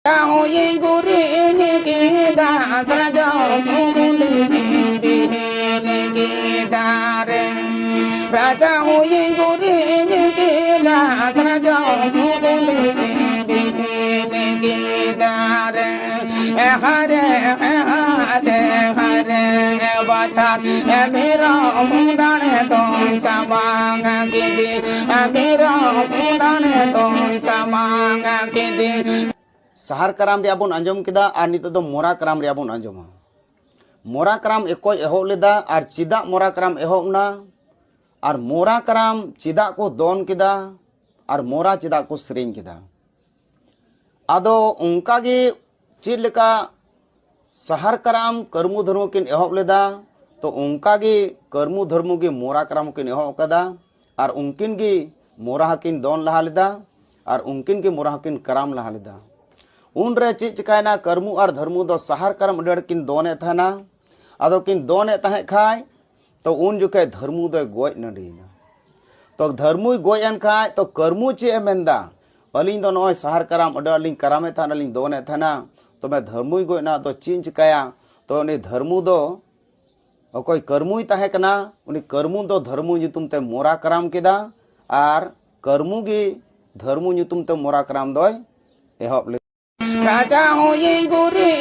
Hoy guri ki da srajo muli ki dare raja hoy guri ki da srajo muli ki dare hare hare hare bachar mera mundan to samang ki di mera mundan to samang ki di सहार कराम रे आबोन आंजम केदा are नितो दो मोरा कराम रे आबोन आंजमा मोरा कराम एकोय एहोब लेदा are चिदा मोरा कराम एहोब ना आर मोरा कराम चिदा को दोन केदा आर मोरा चिदा को सेरेñ केदा आदो उनका गे चेद लेका सहार कराम कर्मु धर्म किन एहोब लेदा तो उनका गे कर्मु धर्म गे मोरा कराम किन एहोब कदा आर उनकिन गे मोरा किन दोन लहा लेदा आर उनकिन गे मोरा किन कराम लहा लेदा उन रे चेद चिकायना कर्मु और धर्मु दो सहार करम अडड़ किन दोने थाना आदो किन दोने तहे खाय तो उन जुके धर्मु दो गोय नडीना तो धर्मु गोय एन खाय तो कर्मु चे मेंदा अलिंग दो नय सहार करम अडड़ लिंग करामे थाना लिंग दोने थाना तो मैं धर्मु गोय ना तो चीन चिकाया तो ने धर्मु दो अकोय कर्मु तहे कना उनी कर्मु दो धर्मु nyutum ते मोरा कराम केदा आर कर्मु गे धर्मु nyutum ते मोरा कराम दोय एहोब राजा होय गुरी